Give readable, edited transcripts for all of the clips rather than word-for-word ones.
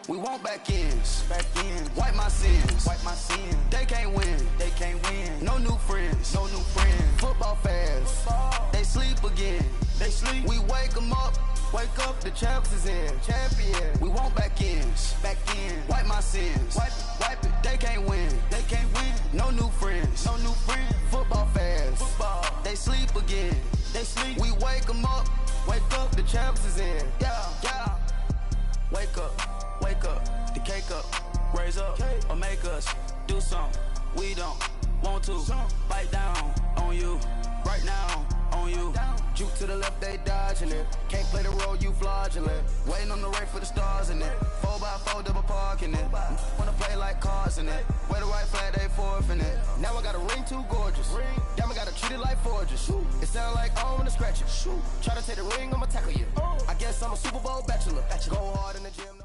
We want back ends. Wipe my sins. They can't win. No new friends. Football fast. They sleep again. We wake them up. The champs is in. Champion. We want back ends. Wipe my sins. Wipe it. They can't win. No new friends. Football fast. They sleep again. We wake them up. The champs is in. Yeah. Wake up. The cake up. Raise up. Or make us do something we don't want to. Bite down on you. Right now on you. Juke to the left, they dodging it. Can't play the role, you fraudulent. Waiting on the right for the stars in it. 4x4 double parking it. Wanna play like cars in it. Wear the white flag, they forfeiting it. Now I got a ring too gorgeous. Damn, I gotta treat it like forgeous. It sound like I wanna scratch it. Try to take the ring, I'ma tackle you. I guess I'm a Super Bowl bachelor. Go hard in the gym.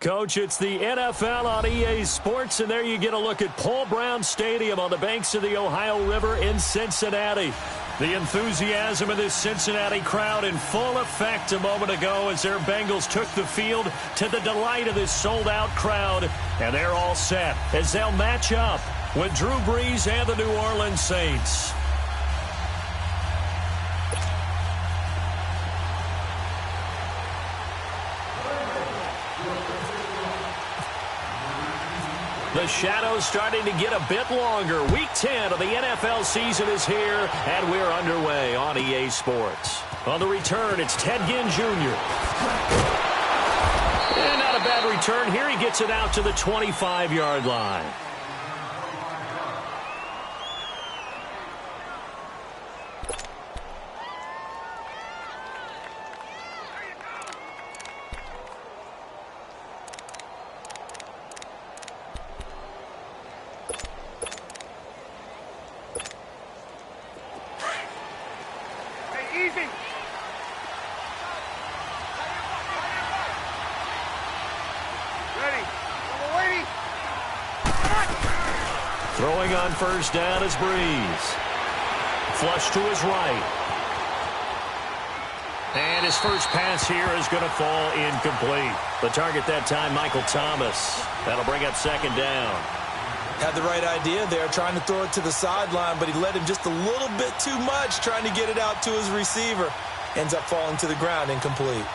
Coach, it's the NFL on EA Sports, and there you get a look at Paul Brown Stadium on the banks of the Ohio River in Cincinnati. The enthusiasm of this Cincinnati crowd in full effect a moment ago as their Bengals took the field to the delight of this sold-out crowd. And they're all set as they'll match up with Drew Brees and the New Orleans Saints. The shadow's starting to get a bit longer. Week 10 of the NFL season is here, and we're underway on EA Sports. On the return, it's Ted Ginn Jr. And not a bad return here. He gets it out to the 25-yard line. Throwing on first down is Brees. Flush to his right. And his first pass here is going to fall incomplete. The target that time, Michael Thomas. That'll bring up second down. Had the right idea there, trying to throw it to the sideline, but he led him just a little bit too much, trying to get it out to his receiver. Ends up falling to the ground, incomplete.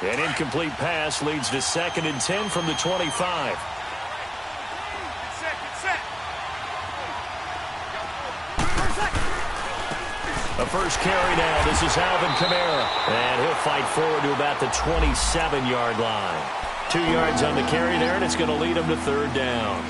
An incomplete pass leads to 2nd and 10 from the 25. The first carry now. This is Alvin Kamara. And he'll fight forward to about the 27-yard line. 2 yards on the carry there, and it's going to lead him to third down.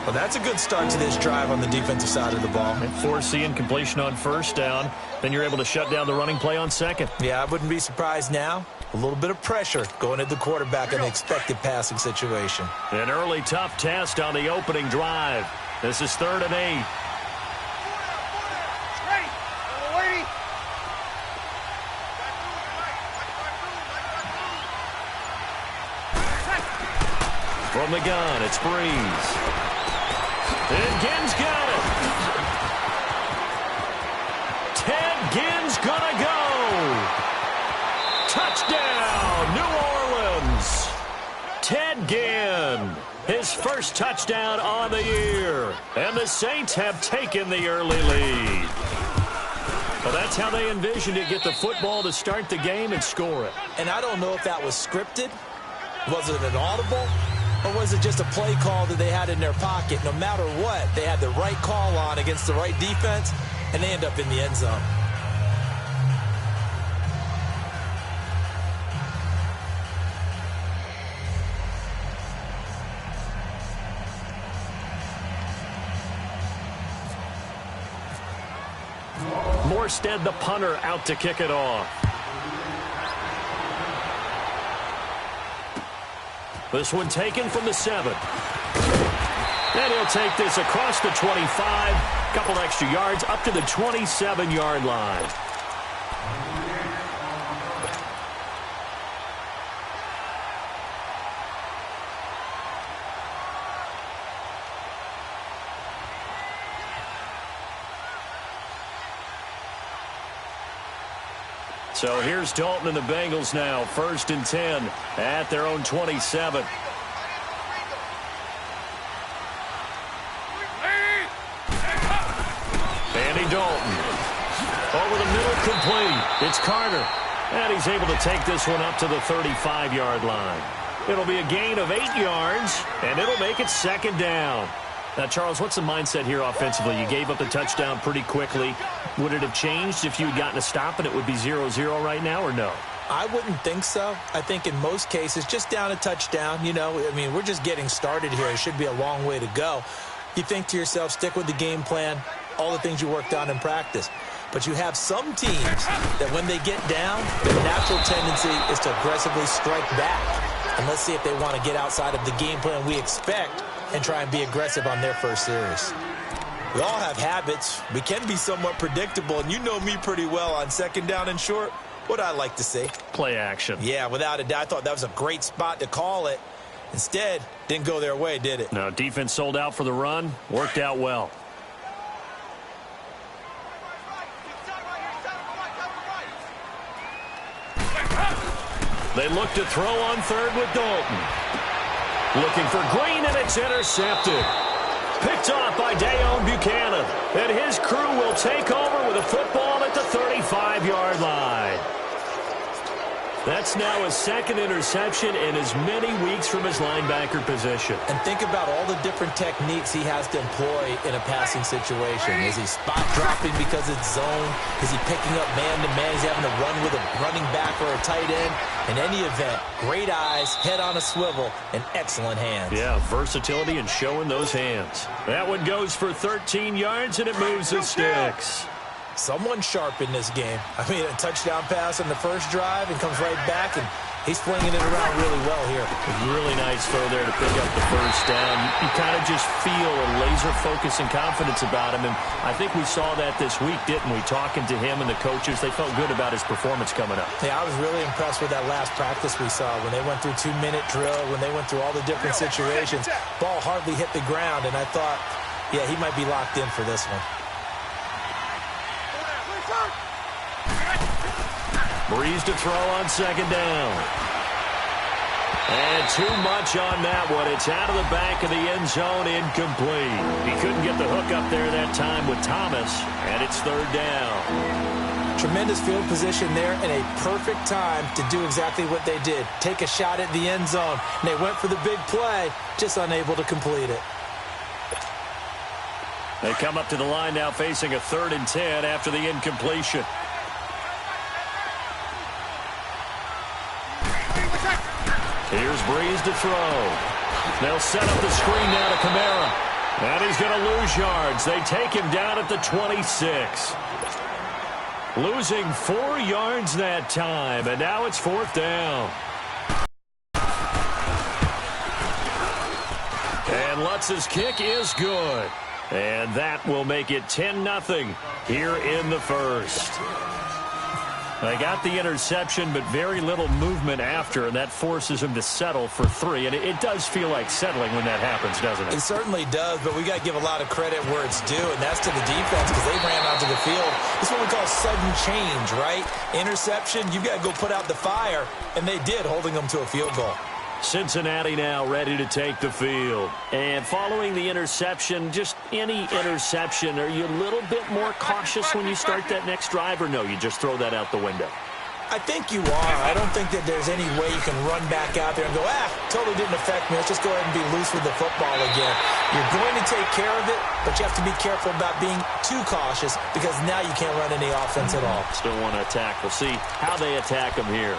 Well, that's a good start to this drive on the defensive side of the ball. And force the incompletion on first down. Then you're able to shut down the running play on second. Yeah, I wouldn't be surprised now. A little bit of pressure going at the quarterback in the expected passing situation. An early tough test on the opening drive. This is 3rd and 8. From the gun, it's Brees. And Ginn's got it. Ted Ginn's gonna go. Touchdown, New Orleans. Ted Ginn, his first touchdown on the year. And the Saints have taken the early lead. Well, that's how they envisioned it, get the football to start the game and score it. And I don't know if that was scripted. Was it an audible? Or was it just a play call that they had in their pocket? No matter what, they had the right call on against the right defense, and they end up in the end zone. Morstead, the punter, out to kick it off. This one taken from the 7. And he'll take this across the 25. Couple extra yards up to the 27-yard line. So here's Dalton and the Bengals now, 1st and 10 at their own 27. Andy Dalton. Over the middle, complete. It's Carter. And he's able to take this one up to the 35-yard line. It'll be a gain of 8 yards, and it'll make it 2nd down. Now, Charles, what's the mindset here offensively? You gave up the touchdown pretty quickly. Would it have changed if you had gotten a stop and it would be 0-0 right now, or no? I wouldn't think so. I think in most cases, just down a touchdown, we're just getting started here. It should be a long way to go. You think to yourself, stick with the game plan, all the things you worked on in practice. But you have some teams that when they get down, their natural tendency is to aggressively strike back. And let's see if they want to get outside of the game plan we expect and try and be aggressive on their first series. We all have habits. We can be somewhat predictable, and you know me pretty well on 2nd down and short. What I like to see. Play action. Yeah, without a doubt. I thought that was a great spot to call it. Instead, didn't go their way, did it? No, defense sold out for the run. Worked out well. They look to throw on 3rd with Dalton. Looking for Green, and it's intercepted. Picked off by Dayon Buchanan. And his crew will take over with a football at the 35-yard line. That's now his 2nd interception in as many weeks from his linebacker position. And think about all the different techniques he has to employ in a passing situation. Is he spot dropping because it's zone? Is he picking up man-to-man? Is he having to run with a running back or a tight end? In any event, great eyes, head on a swivel, and excellent hands. Yeah, versatility and showing those hands. That one goes for 13 yards, and it moves the sticks. Someone sharp in this game. I mean, a touchdown pass on the first drive and comes right back, and he's flinging it around really well here. Really nice throw there to pick up the 1st down. You kind of just feel a laser focus and confidence about him, and I think we saw that this week, didn't we? Talking to him and the coaches, they felt good about his performance coming up. Yeah, I was really impressed with that last practice we saw when they went through 2-minute drill, when they went through all the different situations. Ball hardly hit the ground, and I thought, yeah, he might be locked in for this one. Breeze to throw on 2nd down. And too much on that one. It's out of the back of the end zone, incomplete. He couldn't get the hook up there that time with Thomas, and it's 3rd down. Tremendous field position there and a perfect time to do exactly what they did. Take a shot at the end zone. And they went for the big play, just unable to complete it. They come up to the line now facing a 3rd and 10 after the incompletion. Here's Breeze to throw. They'll set up the screen now to Kamara. And he's going to lose yards. They take him down at the 26. Losing 4 yards that time, and now it's 4th down. And Lutz's kick is good. And that will make it 10-0 here in the 1st. They got the interception, but very little movement after, and that forces him to settle for 3. And it does feel like settling when that happens, doesn't it? It certainly does, but we got to give a lot of credit where it's due, and that's to the defense because they ran onto the field. It's what we call sudden change, right? Interception, you've got to go put out the fire, and they did, holding them to a field goal. Cincinnati now ready to take the field. And following the interception, just any interception, are you a little bit more cautious when you start that next drive, or no, you just throw that out the window? I think you are. I don't think that there's any way you can run back out there and go, totally didn't affect me. Let's just go ahead and be loose with the football again. You're going to take care of it, but you have to be careful about being too cautious because now you can't run any offense at all. Still want to attack. We'll see how they attack them here.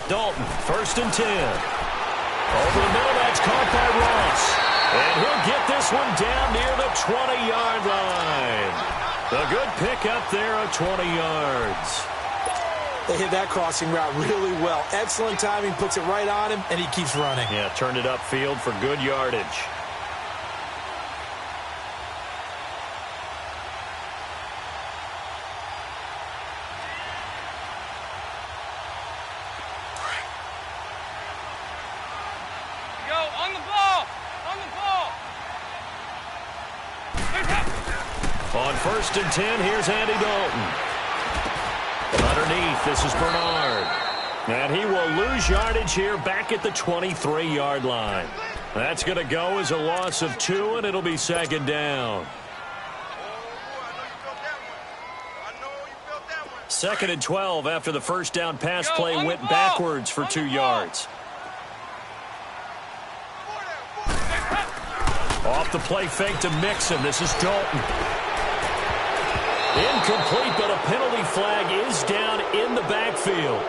Dalton, 1st and 10. Over the middle, that's caught by Ross. And he'll get this one down near the 20-yard line. A good pick up there at 20 yards. They hit that crossing route really well. Excellent timing, puts it right on him, and he keeps running. Yeah, turned it upfield for good yardage. On 1st and 10, here's Andy Dalton. Underneath, this is Bernard. And he will lose yardage here back at the 23-yard line. That's going to go as a loss of 2, and it'll be 2nd down. 2nd and 12 after the first down pass play went backwards for 2 yards. Off the play fake to Mixon. This is Dalton. Incomplete, but a penalty flag is down in the backfield.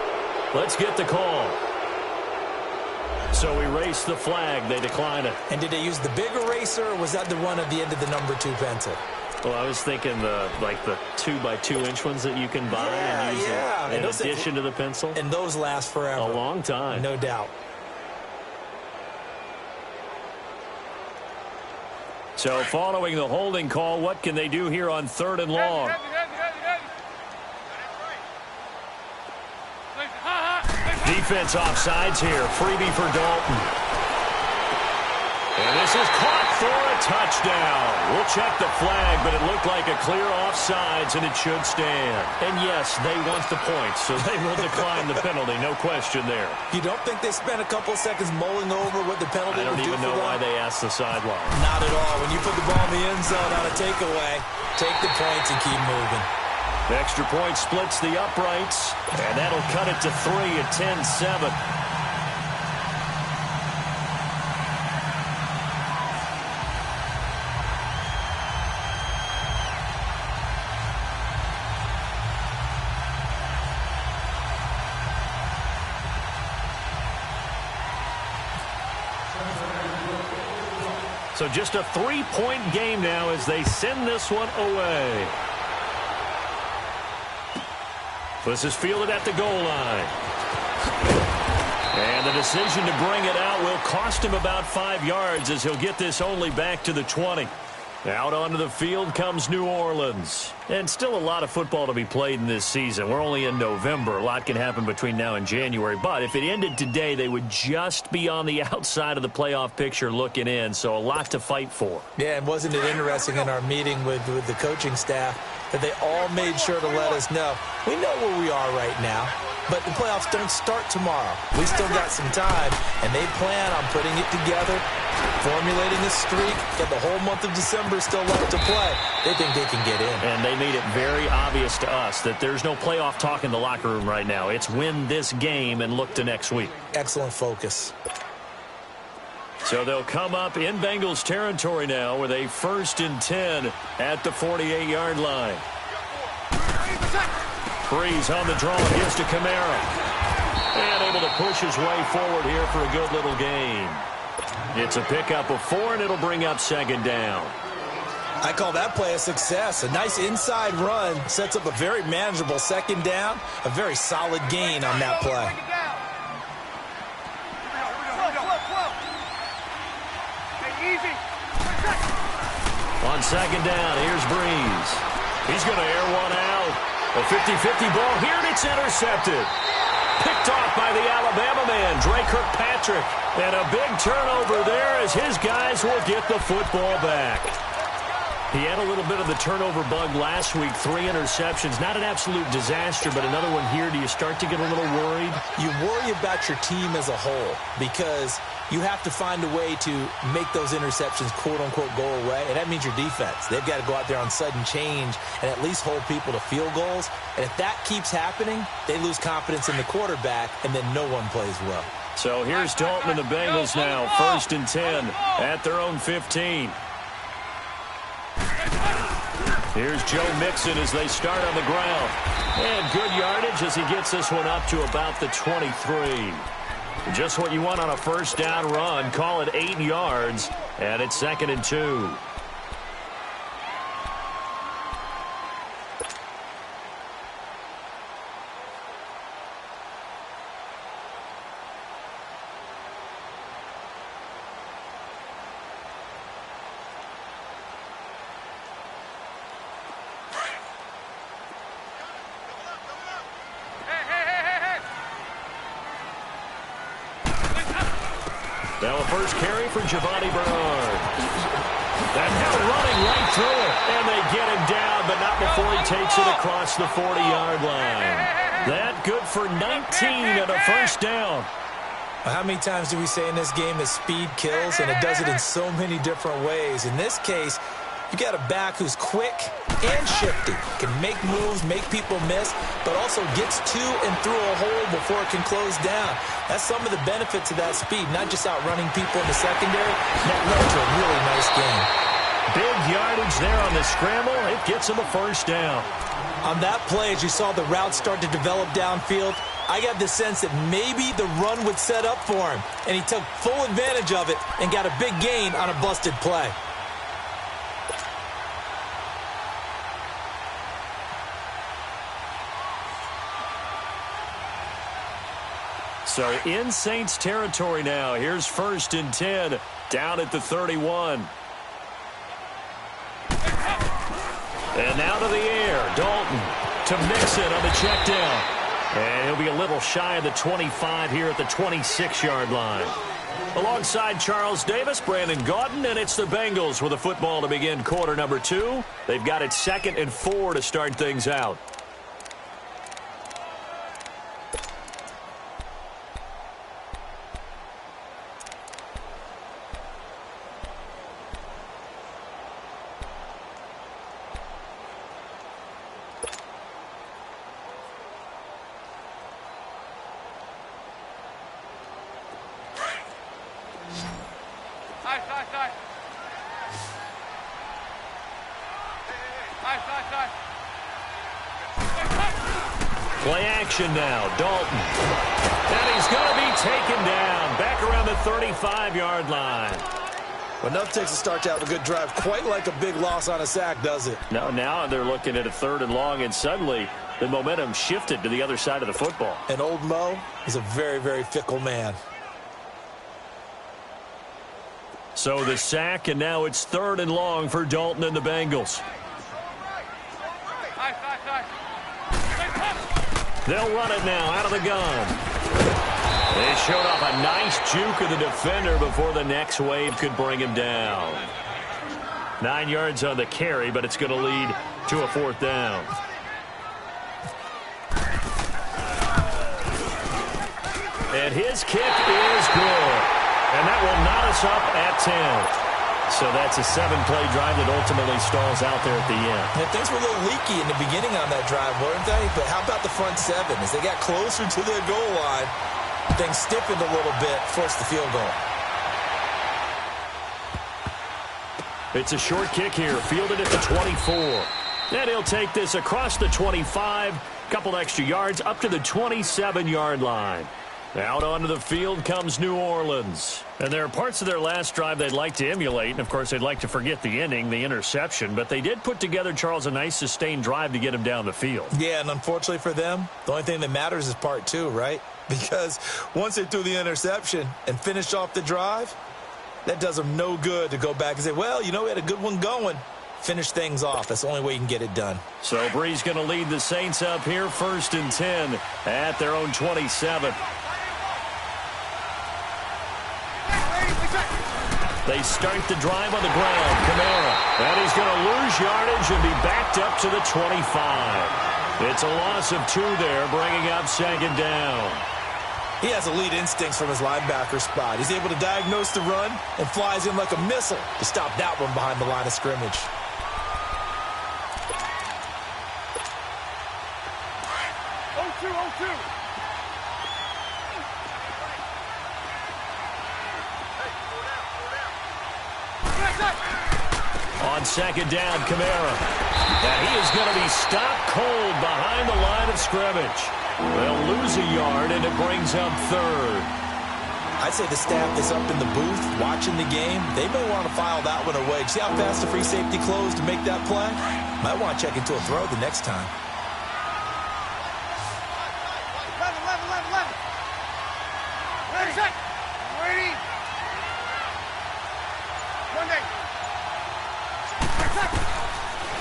Let's get the call. So erase the flag. They decline it. And did they use the big eraser, or was that the one at the end of the number 2 pencil? Well, I was thinking the 2x2-inch ones that you can buy and use in addition to the pencil. And those last forever. A long time. No doubt. So following the holding call, what can they do here on 3rd and long? Defense offsides here. Freebie for Dalton. And this is caught for a touchdown. We'll check the flag, but it looked like a clear offsides, and it should stand. And yes, they want the points, so they will decline the penalty. No question there. You don't think they spent a couple of seconds mulling over what the penalty would do for them? I don't even know why they asked the sideline. Not at all. When you put the ball in the end zone on a takeaway, take the points and keep moving. The extra point splits the uprights, and that'll cut it to 3 at 10-7. So just a 3-point game now as they send this one away. This is fielded at the goal line. And the decision to bring it out will cost him about 5 yards as he'll get this only back to the 20. Out onto the field comes New Orleans. And still a lot of football to be played in this season. We're only in November. A lot can happen between now and January. But if it ended today, they would just be on the outside of the playoff picture looking in. So a lot to fight for. Yeah, and wasn't it interesting in our meeting with the coaching staff that they all made sure to let us know, we know where we are right now, but the playoffs don't start tomorrow. We still got some time, and they plan on putting it together, formulating a streak, got the whole month of December still left to play. They think they can get in. And they made it very obvious to us that there's no playoff talk in the locker room right now. It's win this game and look to next week. Excellent focus. So they'll come up in Bengals territory now with a 1st and 10 at the 48-yard line. Freeze on the draw, gives to Kamara. And able to push his way forward here for a good little gain. It's a pickup of 4, and it'll bring up 2nd down. I call that play a success. A nice inside run sets up a very manageable 2nd down. A very solid gain on that play. On 2nd down, here's Breeze. He's going to air one out. A 50-50 ball here, and it's intercepted. Picked off by the Alabama man, Dre Kirkpatrick. And a big turnover there as his guys will get the football back. He had a little bit of the turnover bug last week, 3 interceptions. Not an absolute disaster, but another one here. Do you start to get a little worried? You worry about your team as a whole because you have to find a way to make those interceptions, quote-unquote, go away, and that means your defense. They've got to go out there on sudden change and at least hold people to field goals. And if that keeps happening, they lose confidence in the quarterback, and then no one plays well. So here's Dalton and the Bengals now, 1st and 10 at their own 15. Here's Joe Mixon as they start on the ground. And good yardage as he gets this one up to about the 23. Just what you want on a 1st down run. Call it 8 yards, and it's 2nd and 2. Now a first carry for Giovanni Bernard. And now running right through it. And they get him down, but not before he takes it across the 40-yard line. That good for 19 and a first down. How many times do we say in this game that speed kills, and it does it in so many different ways? In this case, you got a back who's quick and shifty, can make moves, make people miss, but also gets to and through a hole before it can close down. That's some of the benefits of that speed, not just outrunning people in the secondary. That led to a really nice game. Big yardage there on the scramble. It gets him a first down. On that play, as you saw the route start to develop downfield, I got the sense that maybe the run would set up for him, and he took full advantage of it and got a big gain on a busted play. So in Saints territory now. Here's 1st and 10 down at the 31. And now to the air. Dalton to Mixon on the check down. And he'll be a little shy of the 25 here at the 26-yard line. Alongside Charles Davis, Brandon Gaudin, and it's the Bengals with a football to begin quarter number 2. They've got it 2nd and 4 to start things out. Play action now, Dalton. And he's going to be taken down back around the 35-yard line. Well, enough takes to start to have a good drive, quite like a big loss on a sack, does it? No, now they're looking at a 3rd and long, and suddenly the momentum shifted to the other side of the football. And old Mo is a very, very fickle man. So the sack, and now it's 3rd and long for Dalton and the Bengals. They'll run it now out of the gun. They showed off a nice juke of the defender before the next wave could bring him down. 9 yards on the carry, but it's going to lead to a 4th down. And his kick is good. And that will knot us up at 10. So that's a 7-play drive that ultimately stalls out there at the end. And things were a little leaky in the beginning on that drive, weren't they? But how about the front 7? As they got closer to their goal line, things stiffened a little bit, forced the field goal. It's a short kick here, fielded at the 24. And he'll take this across the 25, couple extra yards up to the 27-yard line. Out onto the field comes New Orleans. And there are parts of their last drive they'd like to emulate. And, of course, they'd like to forget the inning, the interception. But they did put together, Charles, a nice sustained drive to get him down the field. Yeah, and unfortunately for them, the only thing that matters is part 2, right? Because once they threw the interception and finished off the drive, that does them no good to go back and say, well, you know, we had a good one going. Finish things off. That's the only way you can get it done. So Bree's going to lead the Saints up here 1st and 10 at their own 27. They start the drive on the ground. Kamara. And he's going to lose yardage and be backed up to the 25. It's a loss of 2 there, bringing up 2nd down. He has elite instincts from his linebacker spot. He's able to diagnose the run and flies in like a missile to stop that one behind the line of scrimmage. On 2nd down, Kamara. And he is going to be stopped cold behind the line of scrimmage. They'll lose a yard, and it brings up 3rd. I'd say the staff that's up in the booth watching the game, they may want to file that one away. See how fast the free safety closed to make that play? Might want to check into a throw the next time.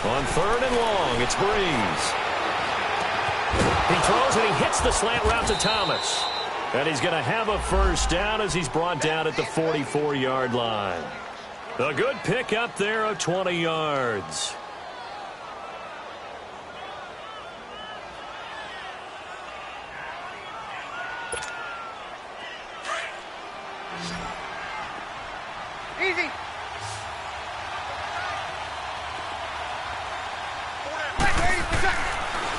On 3rd and long, it's Breeze. He throws and he hits the slant route to Thomas. And he's going to have a first down as he's brought down at the 44-yard line. A good pick up there of 20 yards. Easy.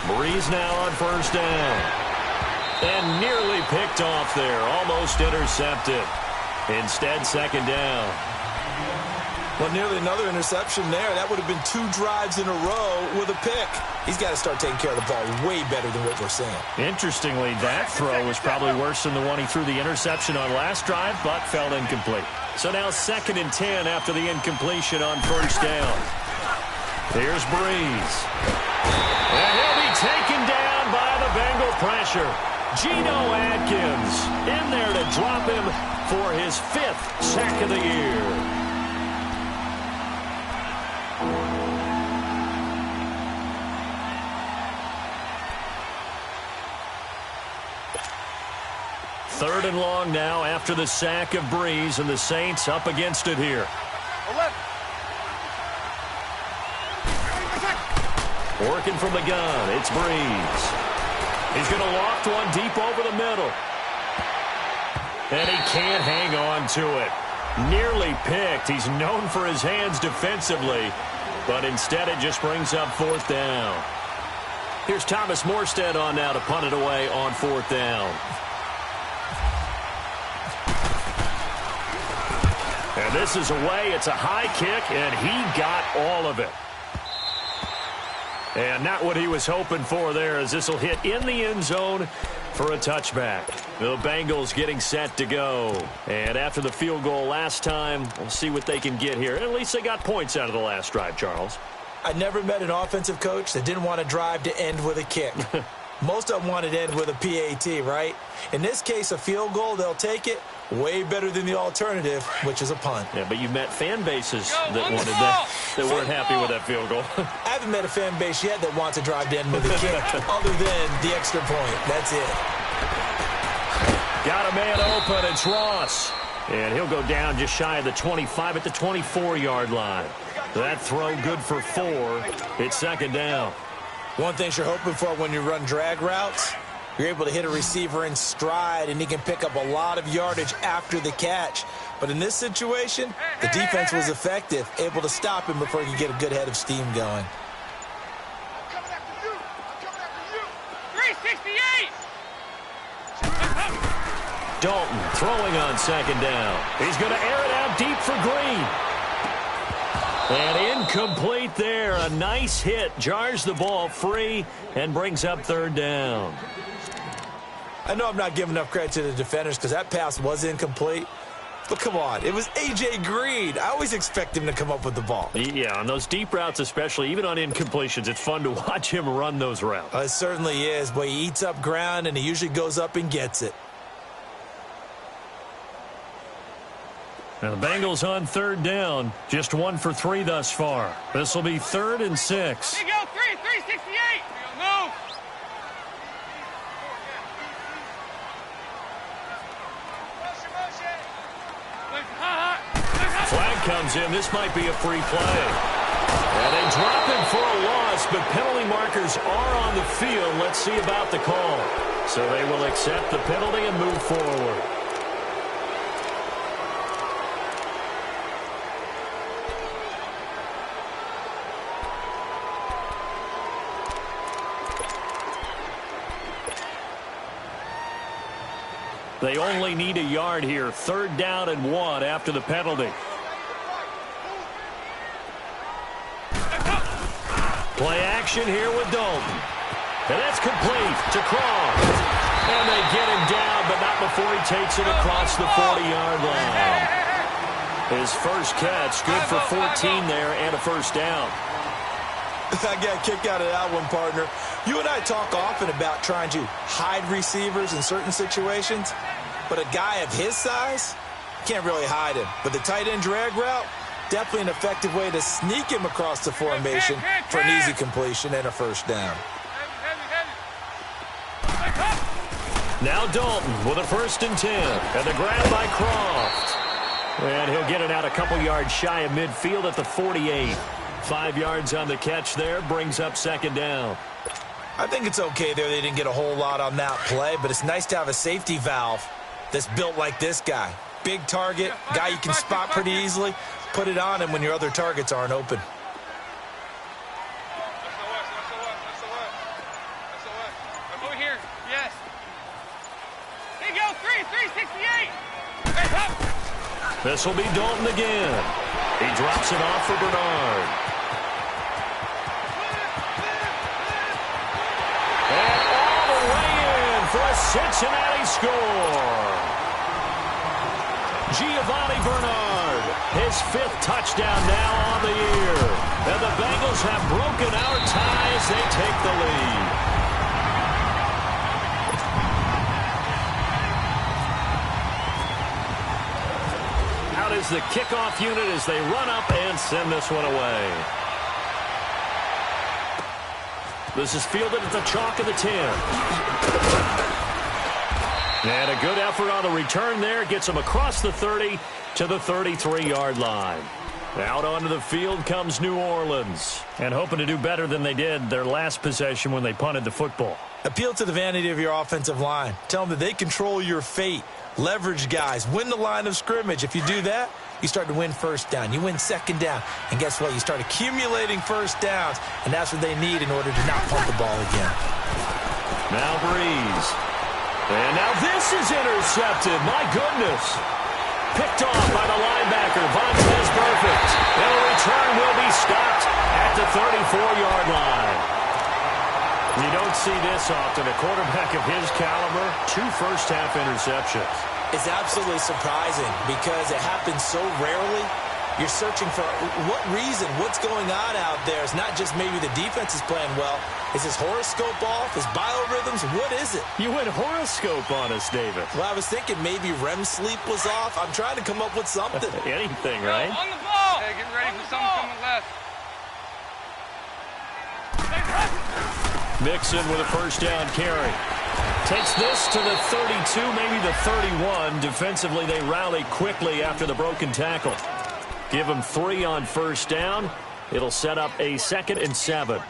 Breeze now on first down. And nearly picked off there. Almost intercepted. Instead, second down. Well, nearly another interception there. That would have been 2 drives in a row with a pick. He's got to start taking care of the ball way better than what we're seeing. Interestingly, that throw was probably worse than the one he threw the interception on last drive, but fell incomplete. So now 2nd and 10 after the incompletion on first down. Here's Breeze. And he'll be taken down by the Bengal pressure. Geno Atkins in there to drop him for his 5th sack of the year. Third and long now after the sack of Breeze, and the Saints up against it here. 11. Working from the gun, it's Breeze. He's going to loft one deep over the middle. And he can't hang on to it. Nearly picked. He's known for his hands defensively, but instead it just brings up 4th down. Here's Thomas Morstead on now to punt it away on 4th down. And this is away. It's a high kick, and he got all of it. And not what he was hoping for there, as this will hit in the end zone for a touchback. The Bengals getting set to go. And after the field goal last time, we'll see what they can get here. At least they got points out of the last drive, Charles. I never met an offensive coach that didn't want to drive to end with a kick. Most of them wanted to end with a PAT, right? In this case, a field goal, they'll take it. Way better than the alternative, which is a punt. Yeah, but you've met fan bases that wanted that, that weren't happy with that field goal. I haven't met a fan base yet that wants to drive to end with a kick other than the extra point. That's it. Got a man open. It's Ross. And he'll go down just shy of the 25 at the 24-yard line. That throw good for 4. It's second down. One thing you're hoping for when you run drag routes, you're able to hit a receiver in stride, and he can pick up a lot of yardage after the catch. But in this situation, the defense was effective, able to stop him before he could get a good head of steam going. I'm coming after you. I'm coming after you. 368. Dalton throwing on second down. He's going to air it out deep for Green. And incomplete there. A nice hit. Jars the ball free and brings up third down. I know I'm not giving enough credit to the defenders because that pass was incomplete. But come on, it was A.J. Green. I always expect him to come up with the ball. Yeah, on those deep routes especially, even on incompletions, it's fun to watch him run those routes. It certainly is, but he eats up ground and he usually goes up and gets it. Now the Bengals on third down, just 1 for 3 thus far. This will be 3rd and 6. Here you go, 368. Move. Flag comes in. This might be a free play. And they drop him for a loss, but penalty markers are on the field. Let's see about the call. So they will accept the penalty and move forward. They only need a yard here. 3rd down and 1 after the penalty. Play action here with Dalton. And that's complete to Croft. And they get him down, but not before he takes it across the 40-yard line. His first catch, good for 14 there and a first down. I got a kick out of that one, partner. You and I talk often about trying to hide receivers in certain situations, but a guy of his size, can't really hide him. But the tight end drag route, definitely an effective way to sneak him across the formation for an easy completion and a first down. Now Dalton with a 1st and 10, and the grab by Croft. And he'll get it out a couple yards shy of midfield at the 48. 5 yards on the catch there, brings up second down. I think it's okay there. They didn't get a whole lot on that play, but it's nice to have a safety valve that's built like this guy. Big target, guy you can spot pretty easily. Put it on him when your other targets aren't open. Over here, yes. There you go, 368. This will be Dalton again. He drops it off for Bernard. And all the way in for a Cincinnati score. Giovanni Bernard, his 5th touchdown now on the year. And the Bengals have broken our tie as they take the lead. Out is the kickoff unit as they run up and send this one away. This is fielded at the chalk of the 10. And a good effort on the return there. Gets him across the 30 to the 33-yard line. Out onto the field comes New Orleans. And hoping to do better than they did their last possession when they punted the football. Appeal to the vanity of your offensive line. Tell them that they control your fate. Leverage guys. Win the line of scrimmage. If you do that, you start to win first down. You win second down. And guess what? You start accumulating first downs. And that's what they need in order to not punt the ball again. Now Breeze. And now this is intercepted. My goodness. Picked off by the linebacker, Vontaze Burfict. And a return will be stopped at the 34-yard line. You don't see this often. A quarterback of his caliber, 2 first-half interceptions. It's absolutely surprising because it happens so rarely. You're searching for what reason, what's going on out there. It's not just maybe the defense is playing well. Is his horoscope off? His biorhythms? What is it? You went horoscope on us, David. Well, I was thinking maybe REM sleep was off. I'm trying to come up with something. Anything, right? On the ball. Hey, get ready for something coming left. Mixon with a first down carry. Takes this to the 32, maybe the 31. Defensively, they rally quickly after the broken tackle. Give them 3 on first down. It'll set up a 2nd and 7.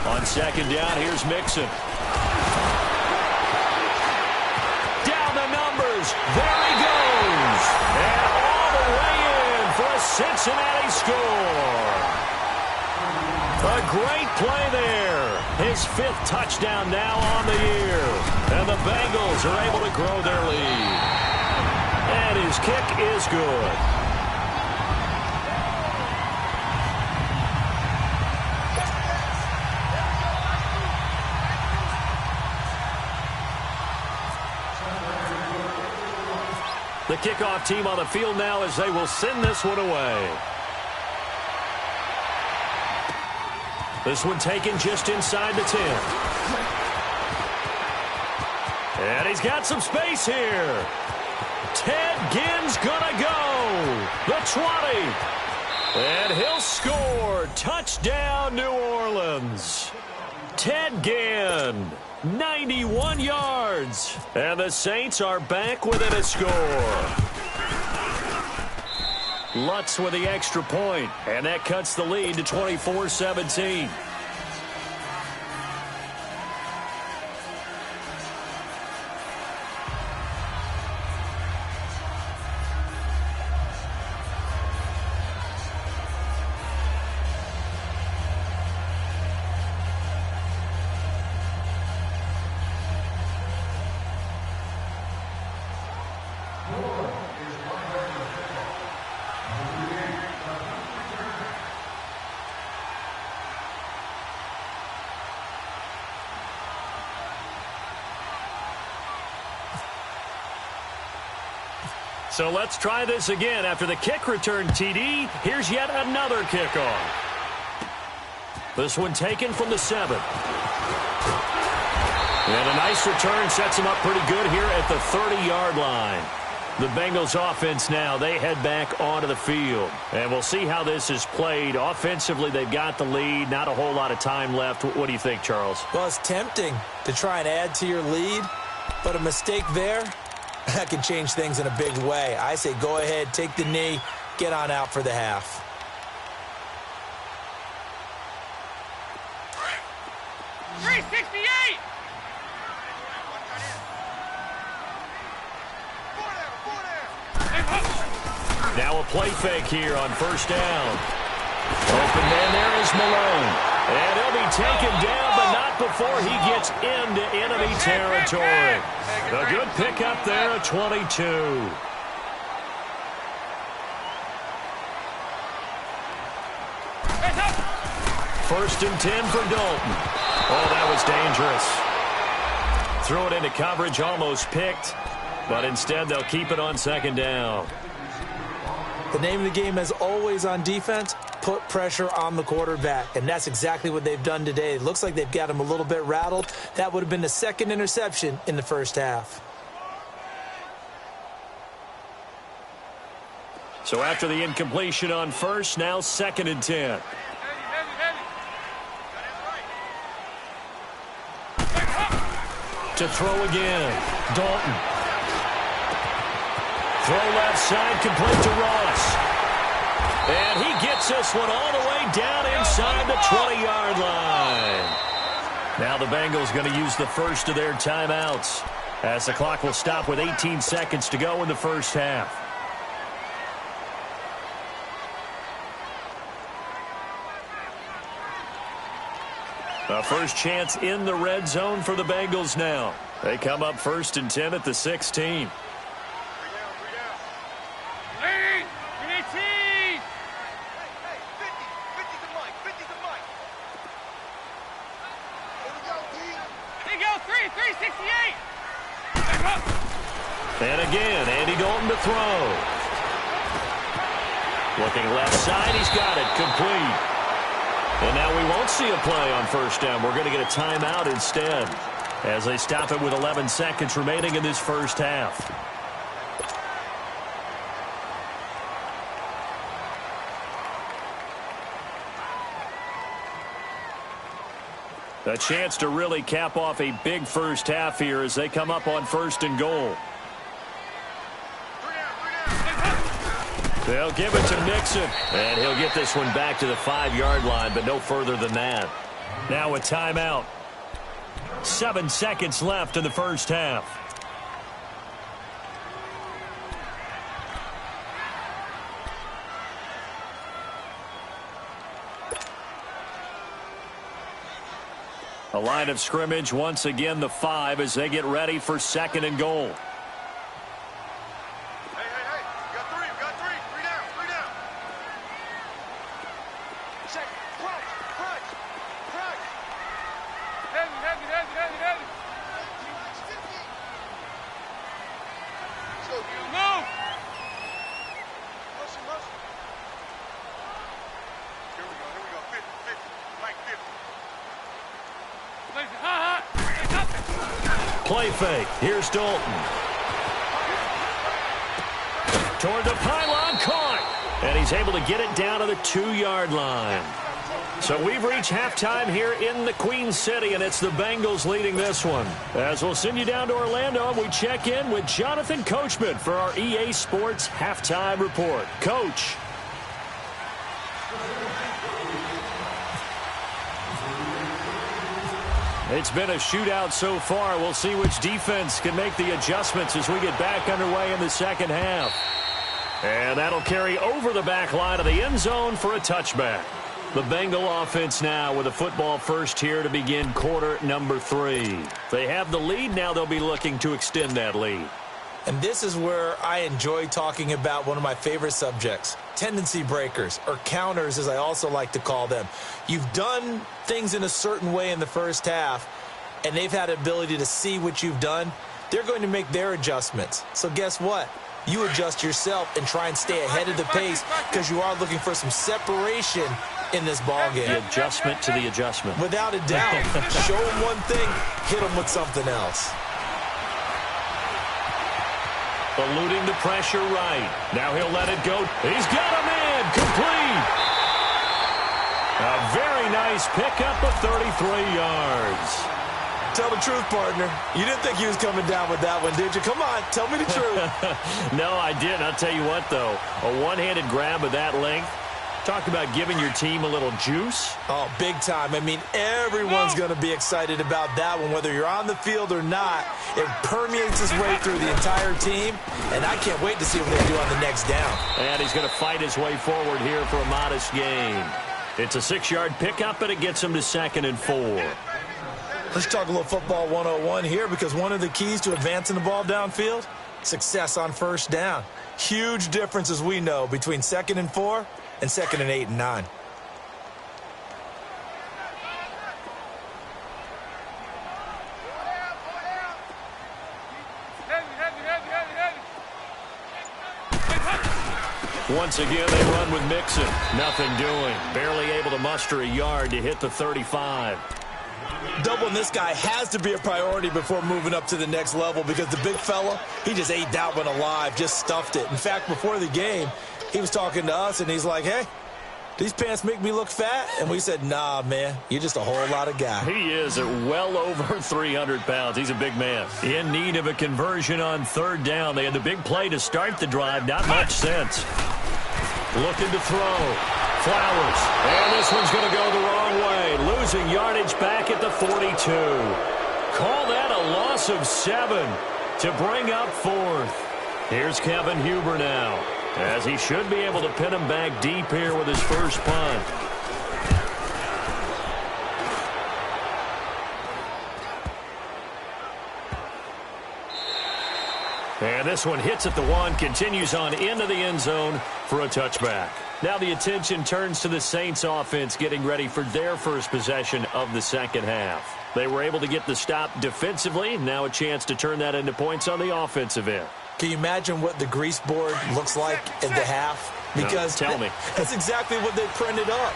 On second down, here's Mixon. There he goes. And all the way in for a Cincinnati score. A great play there. His 5th touchdown now on the year. And the Bengals are able to grow their lead. And his kick is good. The kickoff team on the field now as they will send this one away. This one taken just inside the 10. And he's got some space here. Ted Ginn's gonna go. The 20. And he'll score. Touchdown, New Orleans. Ted Ginn. 91 yards. And the Saints are back within a score. Lutz with the extra point, and that cuts the lead to 24-17. So let's try this again. After the kick return TD, here's yet another kickoff. This one taken from the 7. And a nice return sets him up pretty good here at the 30-yard line. The Bengals offense now, they head back onto the field. And we'll see how this is played. Offensively, they've got the lead. Not a whole lot of time left. What do you think, Charles? Well, it's tempting to try and add to your lead, but a mistake there, that can change things in a big way. I say go ahead, take the knee, get on out for the half. Now a play fake here on first down. Open man there is Malone. And he'll be taken down, but not before he gets into enemy territory. A good pickup there at 22. First and 10 for Dalton. Oh, that was dangerous. Throw it into coverage, almost picked. But instead, they'll keep it on second down. The name of the game, as always on defense, put pressure on the quarterback. And that's exactly what they've done today. It looks like they've got him a little bit rattled. That would have been the second interception in the first half. So after the incompletion on first, now second and 10. To throw again, Dalton. Throw left side, complete to Ross. And he gets this one all the way down inside the 20-yard line. Now the Bengals going to use the first of their timeouts as the clock will stop with 18 seconds to go in the first half. A first chance in the red zone for the Bengals now. They come up first and 10 at the 16. And again, Andy Dalton to throw. Looking left side, he's got it, complete. And now we won't see a play on first down. We're going to get a timeout instead as they stop it with 11 seconds remaining in this first half. A chance to really cap off a big first half here as they come up on first and goal. They'll give it to Nixon, and he'll get this one back to the 5-yard line, but no further than that. Now a timeout. 7 seconds left in the first half. A line of scrimmage, once again, the 5 as they get ready for 2nd and goal. Hey, we got 3, 3 down, 3 down. Check, crunch. Heavy. So, move. Muscle. Here we go, 50, Mike 50. Play fake. Here's Dalton. Toward the pylon, caught. And he's able to get it down to the 2-yard line. So we've reached halftime here in the Queen City, and it's the Bengals leading this one. As we'll send you down to Orlando, and we check in with Jonathan Coachman for our EA Sports Halftime Report. Coach. It's been a shootout so far. We'll see which defense can make the adjustments as we get back underway in the second half. And that'll carry over the back line of the end zone for a touchback. The Bengal offense now with a football first here to begin quarter number 3. They have the lead. Now they'll be looking to extend that lead. And this is where I enjoy talking about one of my favorite subjects, tendency breakers, or counters as I also like to call them. You've done things in a certain way in the first half, and they've had the ability to see what you've done. They're going to make their adjustments. So guess what? You adjust yourself and try and stay ahead of the pace because you are looking for some separation in this ball game. The adjustment to the adjustment. Without a doubt. Show them one thing, hit them with something else. Eluding the pressure right. Now he'll let it go. He's got him in. Complete. A very nice pickup of 33 yards. Tell the truth, partner. You didn't think he was coming down with that one, did you? Come on, tell me the truth. No, I didn't. I'll tell you what, though. A one-handed grab of that length. Talk about giving your team a little juice. Oh, big time. I mean, everyone's going to be excited about that one, whether you're on the field or not. It permeates its way through the entire team, and I can't wait to see what they do on the next down. And he's going to fight his way forward here for a modest gain. It's a 6-yard pickup, and it gets him to 2nd and 4. Let's talk a little football 101 here, because one of the keys to advancing the ball downfield, success on first down. Huge difference, as we know, between 2nd and 4 and 2nd and 8 and 9. Once again, they run with Mixon. Nothing doing. Barely able to muster a yard to hit the 35. Doubling this guy has to be a priority before moving up to the next level, because the big fella, he just ate that one alive, just stuffed it. In fact, before the game, he was talking to us, and he's like, hey, these pants make me look fat? And we said, nah, man, you're just a whole lot of guy. He is at well over 300 pounds. He's a big man. In need of a conversion on 3rd down. They had the big play to start the drive. Not much sense. Looking to throw. Flowers. And this one's going to go the wrong way. Losing yardage back at the 42. Call that a loss of 7 to bring up 4th. Here's Kevin Huber now, as he should be able to pin him back deep here with his first punt. And this one hits at the 1, continues on into the end zone for a touchback. Now the attention turns to the Saints offense getting ready for their first possession of the second half. They were able to get the stop defensively. Now a chance to turn that into points on the offensive end. Can you imagine what the grease board looks like in the half? Because no, tell me. That's exactly what they printed up.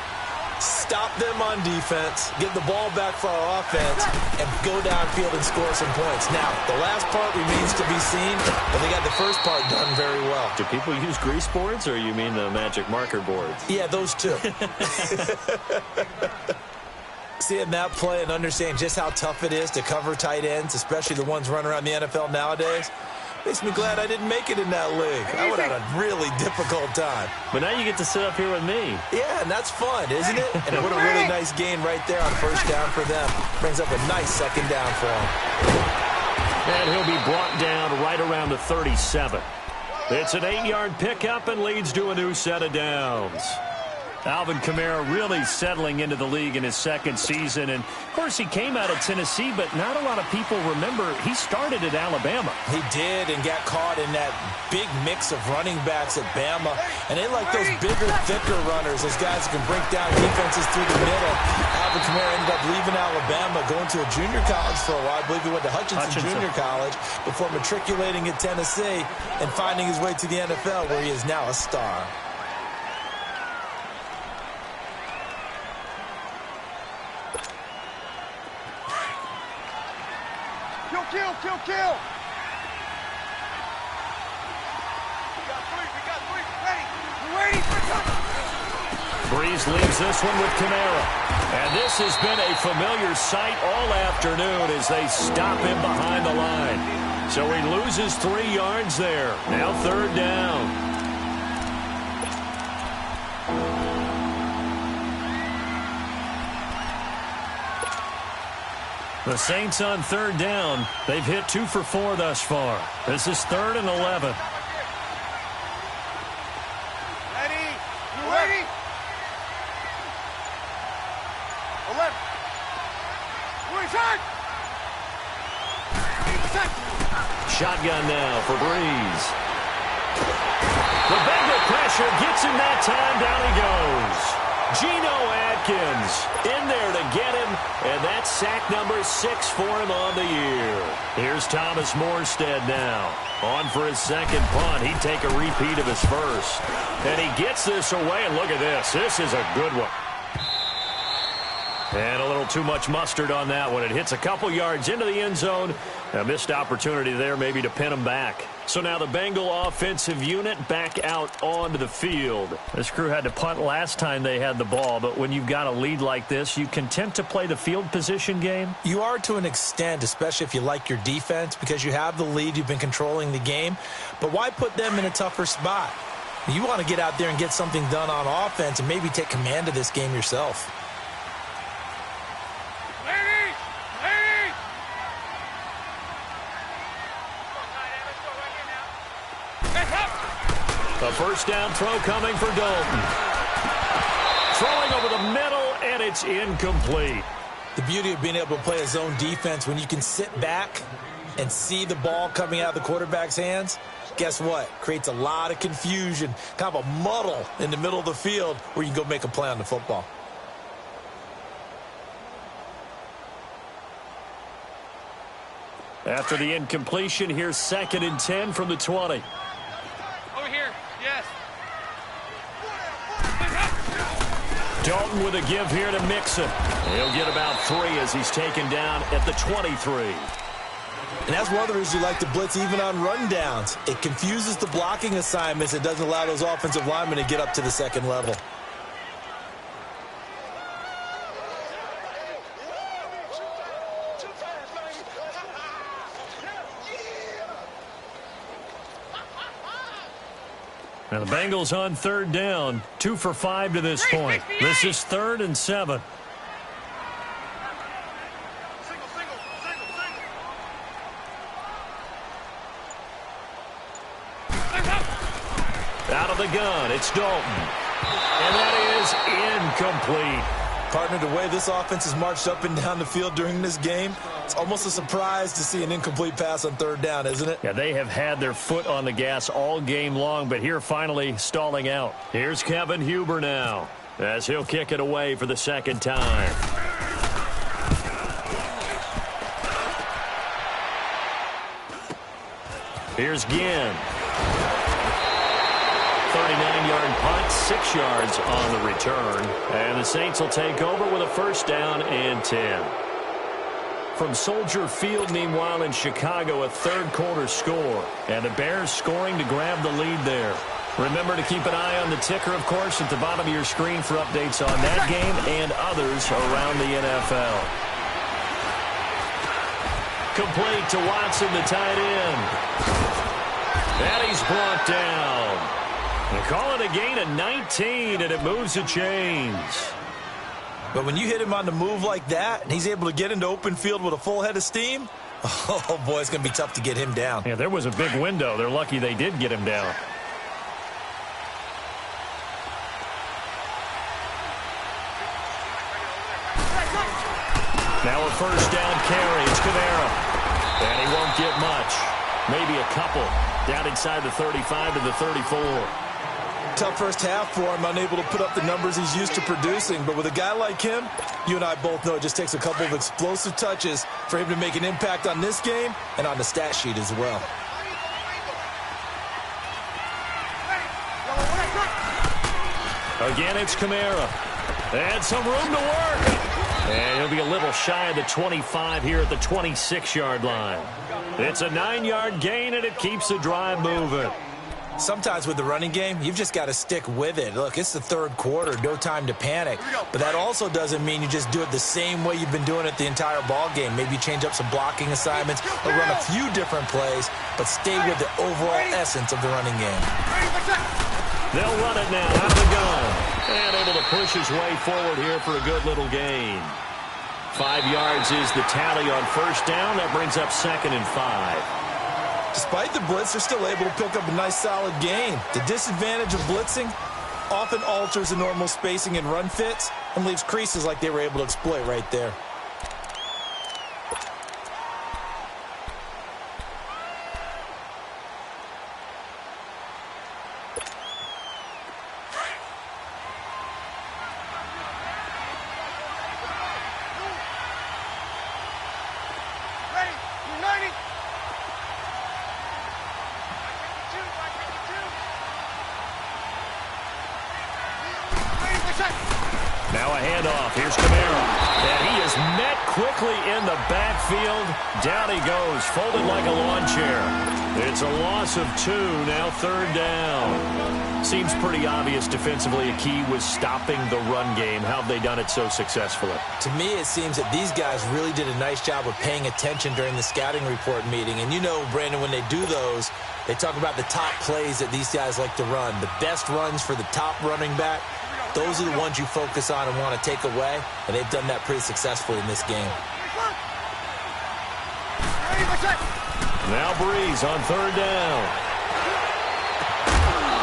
Stop them on defense, get the ball back for our offense, and go downfield and score some points. Now, the last part remains to be seen, but they got the first part done very well. Do people use grease boards, or you mean the magic marker boards? Yeah, those two. Seeing that play and understanding just how tough it is to cover tight ends, especially the ones running around the NFL nowadays, makes me glad I didn't make it in that league. I would have had a really difficult time. But now you get to sit up here with me. Yeah, and that's fun, isn't it? And what a really nice gain right there on first down for them. Brings up a nice second down for him. And he'll be brought down right around the 37. It's an 8-yard pickup and leads to a new set of downs. Alvin Kamara really settling into the league in his second season. And, of course, he came out of Tennessee, but not a lot of people remember he started at Alabama. He did and got caught in that big mix of running backs at Bama. And they like those bigger, thicker runners, those guys who can break down defenses through the middle. Alvin Kamara ended up leaving Alabama, going to a junior college for a while. I believe he went to Hutchinson Junior College before matriculating at Tennessee and finding his way to the NFL, where he is now a star. Kill. We got three. Ready. We're ready for touch. Breeze leaves this one with Kamara. And this has been a familiar sight all afternoon as they stop him behind the line. So he loses 3 yards there. Now 3rd down. The Saints on 3rd down. They've hit 2 for 4 thus far. This is 3rd and 11. Ready. You ready? 11. We're inside. Shotgun now for Breeze. The Bengal pressure gets him that time. Down he goes. Geno Atkins in there to get him, and that's sack number 6 for him on the year. Here's Thomas Morstead now. On for his second punt. He'd take a repeat of his first. And he gets this away, and look at this. This is a good one. And a little too much mustard on that one. It hits a couple yards into the end zone. A missed opportunity there maybe to pin him back. So now the Bengal offensive unit back out onto the field. This crew had to punt last time they had the ball, but when you've got a lead like this, you content to play the field position game? You are to an extent, especially if you like your defense, because you have the lead, you've been controlling the game. But why put them in a tougher spot? You want to get out there and get something done on offense and maybe take command of this game yourself. A first down throw coming for Dalton. Throwing over the middle, and it's incomplete. The beauty of being able to play a zone defense, when you can sit back and see the ball coming out of the quarterback's hands, guess what? Creates a lot of confusion, kind of a muddle in the middle of the field where you can go make a play on the football. After the incompletion, here's 2nd and 10 from the 20. Over here. Yes. Dalton with a give here to Mixon. He'll get about 3 as he's taken down at the 23. And that's one of the reasons you like to blitz even on rundowns. It confuses the blocking assignments. It doesn't allow those offensive linemen to get up to the second level. Now the Bengals on 3rd down, 2 for 5 to this point. This is 3rd and 7. Out of the gun, it's Dalton. And that is incomplete. Partner, the way this offense has marched up and down the field during this game, it's almost a surprise to see an incomplete pass on 3rd down, isn't it? Yeah, they have had their foot on the gas all game long, but here finally stalling out. Here's Kevin Huber now as he'll kick it away for the 2nd time. Here's Ginn. 39-yard punt, 6 yards on the return. And the Saints will take over with a 1st down and 10. From Soldier Field, meanwhile, in Chicago, a 3rd quarter score. And the Bears scoring to grab the lead there. Remember to keep an eye on the ticker, of course, at the bottom of your screen for updates on that game and others around the NFL. Complete to Watson, the tight end. And he's brought down. They call it a gain of 19, and it moves the chains. But when you hit him on the move like that, and he's able to get into open field with a full head of steam, oh, boy, it's going to be tough to get him down. Yeah, there was a big window. They're lucky they did get him down. Now a first down carry. It's Kamara. And he won't get much. Maybe a couple. Down inside the 35 to the 34. Tough first half for him, unable to put up the numbers he's used to producing. But with a guy like him, you and I both know it just takes a couple of explosive touches for him to make an impact on this game and on the stat sheet as well. Again, it's Kamara. And some room to work. And he'll be a little shy of the 25 here at the 26-yard line. It's a 9-yard gain, and it keeps the drive moving. Sometimes with the running game, you've just got to stick with it. Look, it's the third quarter, no time to panic. But that also doesn't mean you just do it the same way you've been doing it the entire ball game. Maybe change up some blocking assignments or run a few different plays, but stay with the overall essence of the running game. They'll run it now out of the gun. And able to push his way forward here for a good little gain. 5 yards is the tally on first down. That brings up 2nd and 5. Despite the blitz, they're still able to pick up a nice solid gain. The disadvantage of blitzing often alters the normal spacing and run fits and leaves creases like they were able to exploit right there. Now a handoff. Here's Kamara. And he is met quickly in the backfield. Down he goes, folded like a lawn chair. It's a loss of 2, now 3rd down. Seems pretty obvious defensively a key was stopping the run game. How have they done it so successfully? To me, it seems that these guys really did a nice job of paying attention during the scouting report meeting. And you know, Brandon, when they do those, they talk about the top plays that these guys like to run. The best runs for the top running back. Those are the ones you focus on and want to take away, and they've done that pretty successfully in this game. Now Breeze on 3rd down.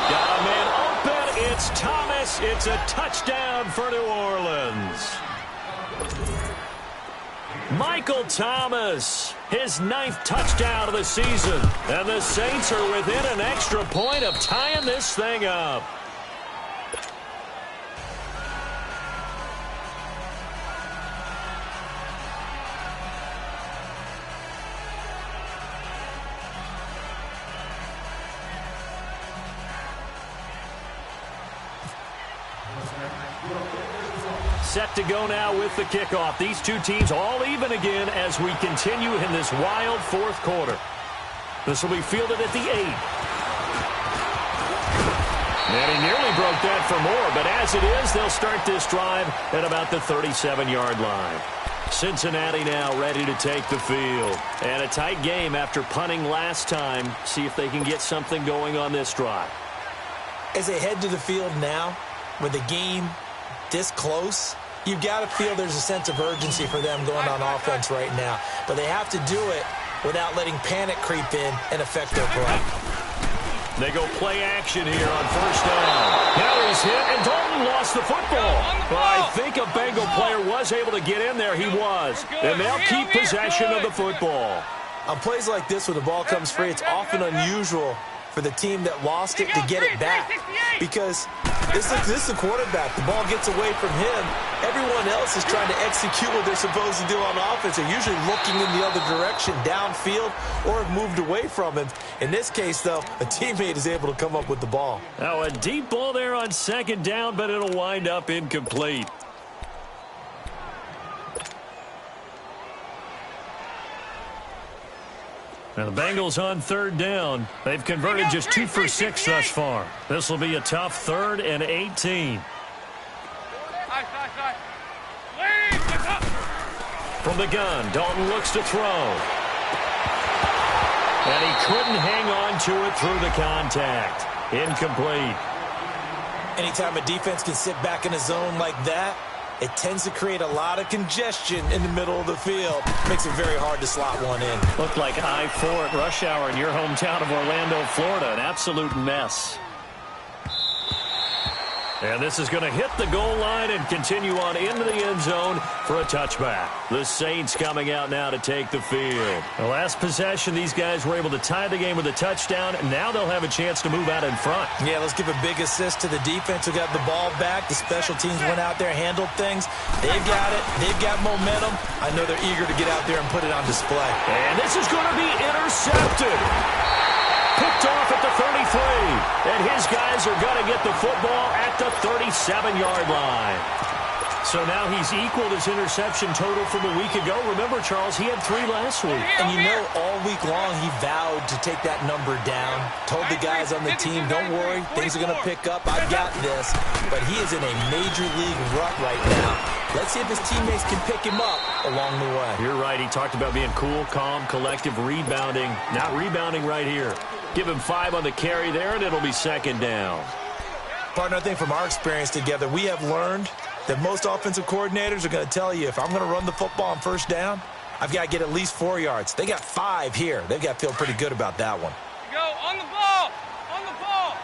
Got a man open. It's Thomas. It's a touchdown for New Orleans. Michael Thomas, his 9th touchdown of the season. And the Saints are within an extra point of tying this thing up. Set to go now with the kickoff. These two teams all even again as we continue in this wild 4th quarter. This will be fielded at the 8. And he nearly broke that for more, but as it is, they'll start this drive at about the 37-yard line. Cincinnati now ready to take the field. And a tight game after punting last time. See if they can get something going on this drive. As they head to the field now, with the game this close, you've got to feel there's a sense of urgency for them going on offense right now. But they have to do it without letting panic creep in and affect their play. They go play action here on first down. Now he's hit, and Dalton lost the football. Well, I think a Bengal player was able to get in there. He was. And they'll keep possession of the football. On plays like this where the ball comes free, it's often unusual for the team that lost it to get it back. Because this is the quarterback. The ball gets away from him. Everyone else is trying to execute what they're supposed to do on offense. They're usually looking in the other direction, downfield, or have moved away from him. In this case, though, a teammate is able to come up with the ball. Now a deep ball there on 2nd down, but it'll wind up incomplete. Now the Bengals on 3rd down. They've converted just 2 for 6 thus far. This will be a tough 3rd and 18. From the gun, Dalton looks to throw. And he couldn't hang on to it through the contact. Incomplete. Anytime a defense can sit back in a zone like that, it tends to create a lot of congestion in the middle of the field. Makes it very hard to slot one in. Looked like I-4 at rush hour in your hometown of Orlando, Florida. An absolute mess. And this is going to hit the goal line and continue on into the end zone for a touchback. The Saints coming out now to take the field. The last possession, these guys were able to tie the game with a touchdown, and now they'll have a chance to move out in front. Yeah, let's give a big assist to the defense who got the ball back. The special teams went out there, handled things. They've got it. They've got momentum. I know they're eager to get out there and put it on display. And this is going to be intercepted. Picked off at the 33. And his guys are going to get the football at the 37-yard line. So now he's equaled his interception total from a week ago. Remember, Charles, he had 3 last week. And you know, all week long he vowed to take that number down. Told the guys on the team, don't worry, things are going to pick up. I've got this. But he is in a major league rut right now. Let's see if his teammates can pick him up along the way. You're right. He talked about being cool, calm, collective, rebounding. Not rebounding right here. Give him 5 on the carry there, and it'll be second down. Partner, I think from our experience together, we have learned that most offensive coordinators are going to tell you, if I'm going to run the football on first down, I've got to get at least 4 yards. They got 5 here. They've got to feel pretty good about that one. Go, on the ball! On the ball!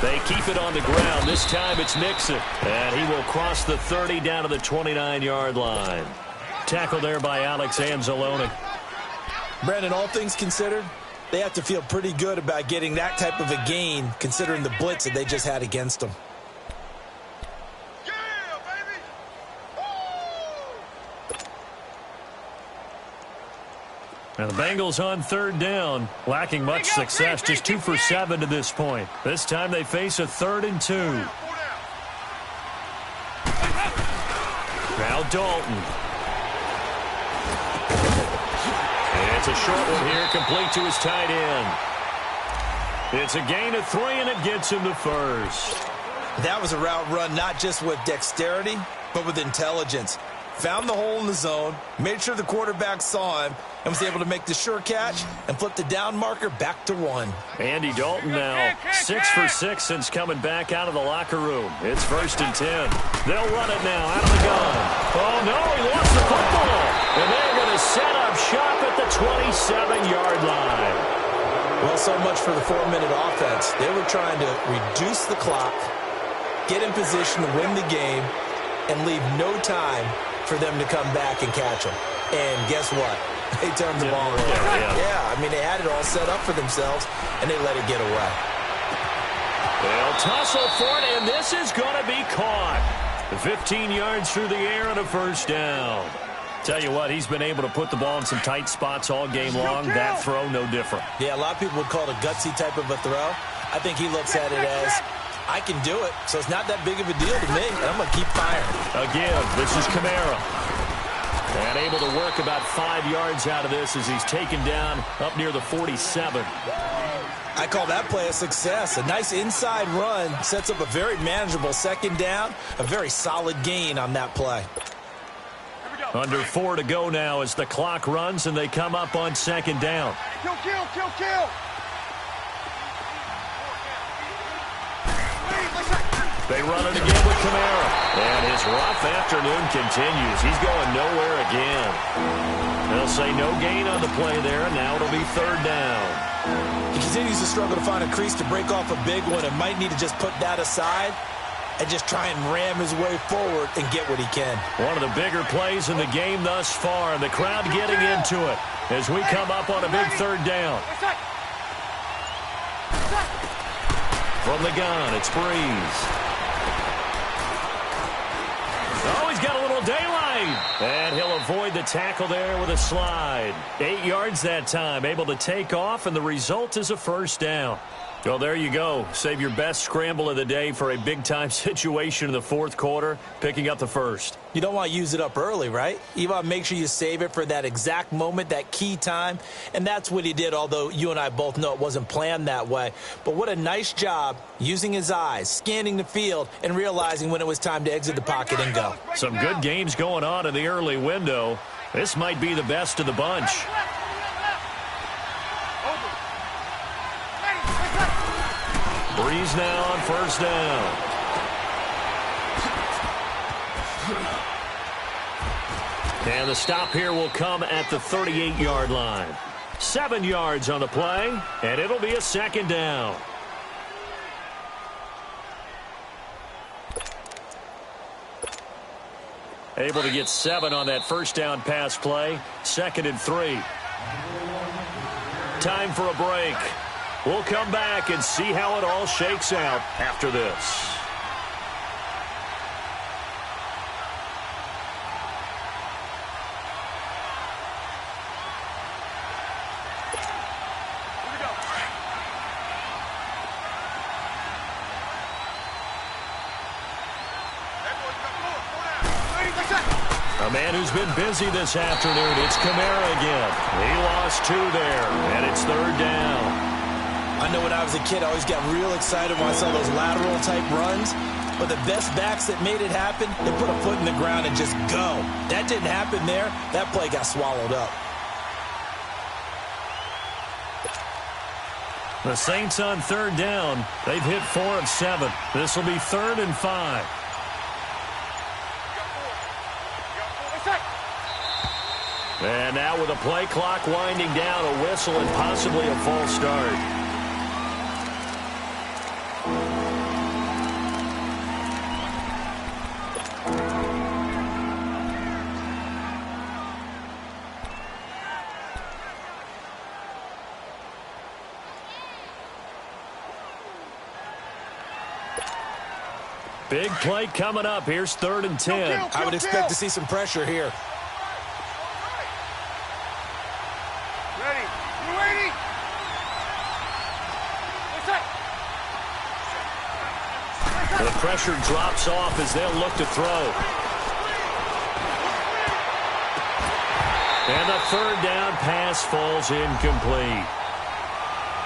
They keep it on the ground. This time it's Nixon. And he will cross the 30 down to the 29-yard line. Tackled there by Alex Anzalone. Brandon, all things considered, they have to feel pretty good about getting that type of a gain, considering the blitz that they just had against them. Yeah, baby! And the Bengals on third down, lacking much success, just 2 for 7 to this point. This time they face a 3rd and 2. Now Dalton. It's a short one here, complete to his tight end. It's a gain of 3, and it gets him to first. That was a route run not just with dexterity, but with intelligence. Found the hole in the zone, made sure the quarterback saw him, and was able to make the sure catch and flip the down marker back to 1. Andy Dalton now 6 for 6 since coming back out of the locker room. It's 1st and 10. They'll run it now out of the gun. Oh, no, he lost the football. And they're going to set up shop at the 27-yard line. Well, so much for the 4-minute offense. They were trying to reduce the clock, get in position to win the game, and leave no time for them to come back and catch them. And guess what? They turned the ball over. Yeah, I mean, they had it all set up for themselves, and they let it get away. They'll tussle for it, and this is going to be caught. 15 yards through the air and a first down. Tell you what, he's been able to put the ball in some tight spots all game long. That throw, no different. Yeah, a lot of people would call it a gutsy type of a throw. I think he looks at it as, I can do it, so it's not that big of a deal to me, and I'm going to keep firing. Again, this is Kamara. And able to work about 5 yards out of this as he's taken down up near the 47. I call that play a success. A nice inside run sets up a very manageable second down, a very solid gain on that play. Under 4 to go now as the clock runs and they come up on second down. Kill, kill, kill, kill! They run it again with Kamara. And his rough afternoon continues. He's going nowhere again. They'll say no gain on the play there. Now it'll be third down. He continues to struggle to find a crease to break off a big one and might need to just put that aside and just try and ram his way forward and get what he can. One of the bigger plays in the game thus far, and the crowd getting into it as we come up on a big third down. From the gun, it's Breeze. Oh, he's got a little daylight. And he'll avoid the tackle there with a slide. 8 yards that time, able to take off, and the result is a first down. Well, there you go. Save your best scramble of the day for a big-time situation in the fourth quarter, picking up the first. You don't want to use it up early, right? You want to make sure you save it for that exact moment, that key time, and that's what he did, although you and I both know it wasn't planned that way. But what a nice job using his eyes, scanning the field, and realizing when it was time to exit the pocket and go. Some good games going on in the early window. This might be the best of the bunch. Breeze now on first down. And the stop here will come at the 38-yard line. 7 yards on the play, and it'll be a second down. Able to get 7 on that first down pass play. 2nd and 3. Time for a break. We'll come back and see how it all shakes out after this. A man who's been busy this afternoon, it's Kamara again. He lost 2 there, and it's 3rd down. I know when I was a kid, I always got real excited when I saw those lateral-type runs. But the best backs that made it happen, they put a foot in the ground and just go. That didn't happen there. That play got swallowed up. The Saints on 3rd down. They've hit 4 of 7. This will be 3rd and 5. And now with the play clock winding down, a whistle and possibly a false start. Big play coming up. Here's 3rd and 10. I would expect to see some pressure here. The pressure drops off as they'll look to throw. And the 3rd down pass falls incomplete.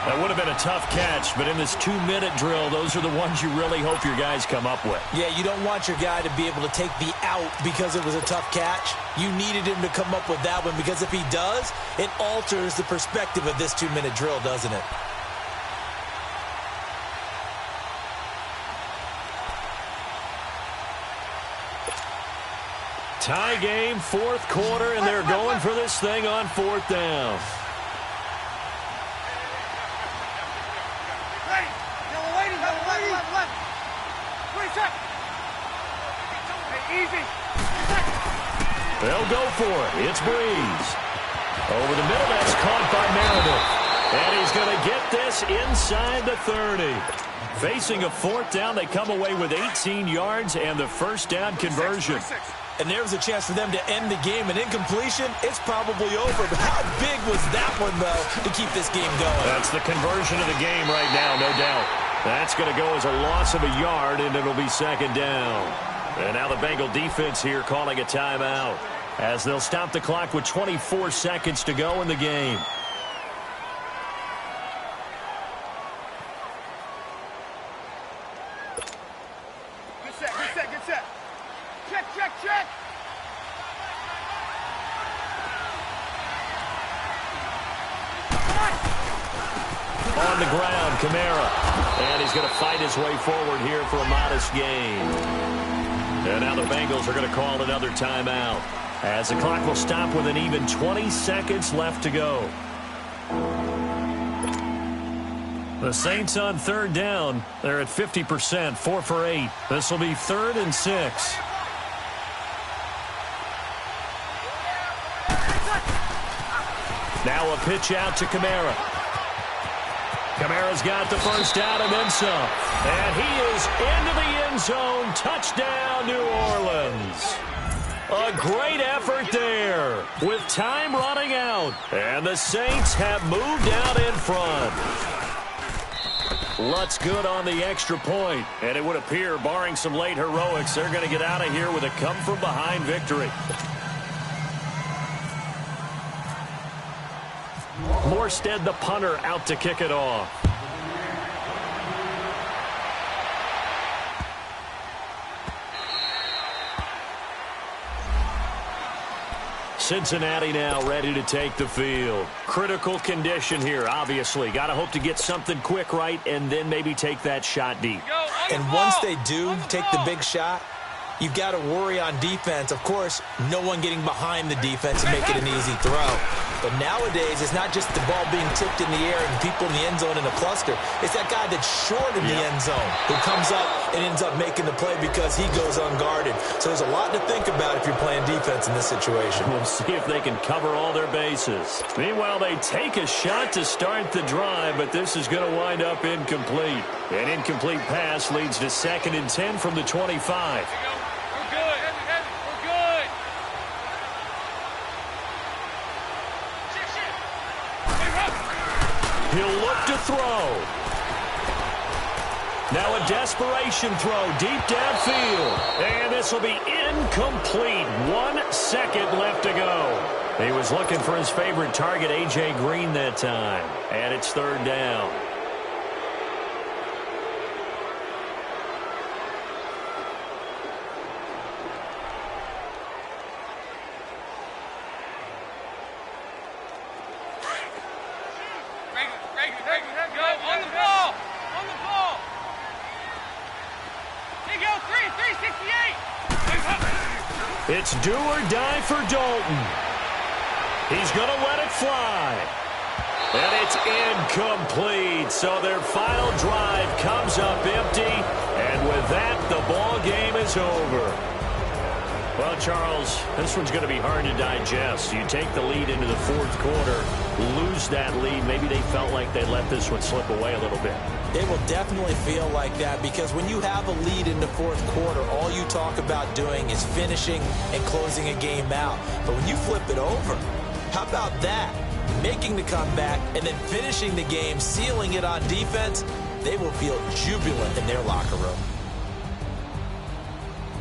That would have been a tough catch, but in this 2-minute drill, those are the ones you really hope your guys come up with. Yeah, you don't want your guy to be able to take the out because it was a tough catch. You needed him to come up with that one because if he does, it alters the perspective of this 2-minute drill, doesn't it? Tie game, 4th quarter, and they're going for this thing on 4th down. Ready. Left. 20 seconds. Hey, easy. They'll go for it. It's Breeze. Over the middle, that's caught by Meredith. And he's going to get this inside the 30. Facing a 4th down, they come away with 18 yards and the first down conversion. And there's a chance for them to end the game. An incompletion, it's probably over. But how big was that one, though, to keep this game going? That's the conversion of the game right now, no doubt. That's going to go as a loss of a yard, and it'll be 2nd down. And now the Bengal defense here calling a timeout as they'll stop the clock with 24 seconds to go in the game. Good set. Check. On the ground, Kamara. And he's going to fight his way forward here for a modest gain. And now the Bengals are going to call another timeout as the clock will stop with an even 20 seconds left to go. The Saints on 3rd down. They're at 50%, 4 for 8. This will be 3rd and 6. Now a pitch out to Kamara. Kamara's got the first down and then some. And he is into the end zone. Touchdown, New Orleans. A great effort there with time running out. And the Saints have moved out in front. Lutz good on the extra point. And it would appear, barring some late heroics, they're going to get out of here with a come-from-behind victory. Morstead, the punter, out to kick it off. Cincinnati now ready to take the field. Critical condition here, obviously. Got to hope to get something quick right and then maybe take that shot deep. And once they do take the big shot, you've got to worry on defense. Of course, no one getting behind the defense and make it an easy throw. But nowadays, it's not just the ball being tipped in the air and people in the end zone in a cluster. It's that guy that's short in the end zone who comes up and ends up making the play because he goes unguarded. So there's a lot to think about if you're playing defense in this situation. We'll see if they can cover all their bases. Meanwhile, they take a shot to start the drive, but this is going to wind up incomplete. An incomplete pass leads to 2nd and 10 from the 25. He'll look to throw. Now a desperation throw deep downfield. And this will be incomplete. 1 second left to go. He was looking for his favorite target, A.J. Green, that time. And it's 3rd down. It's do or die for Dalton. He's going to let it fly. And it's incomplete. So their final drive comes up empty. And with that, the ball game is over. Well, Charles, this one's going to be hard to digest. You take the lead into the 4th quarter, lose that lead. Maybe they felt like they let this one slip away a little bit. It will definitely feel like that because when you have a lead in the 4th quarter, all you talk about doing is finishing and closing a game out. But when you flip it over, how about that? Making the comeback and then finishing the game, sealing it on defense, they will feel jubilant in their locker room.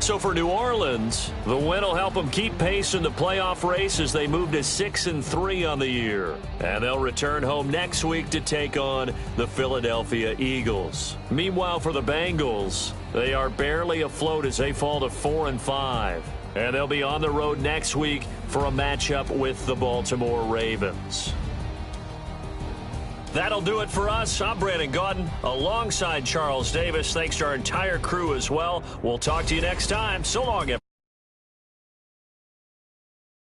So for New Orleans, the win will help them keep pace in the playoff race as they move to 6-3 on the year. And they'll return home next week to take on the Philadelphia Eagles. Meanwhile, for the Bengals, they are barely afloat as they fall to 4-5. And they'll be on the road next week for a matchup with the Baltimore Ravens. That'll do it for us. I'm Brandon Gaudin alongside Charles Davis. Thanks to our entire crew as well. We'll talk to you next time. So long, everyone.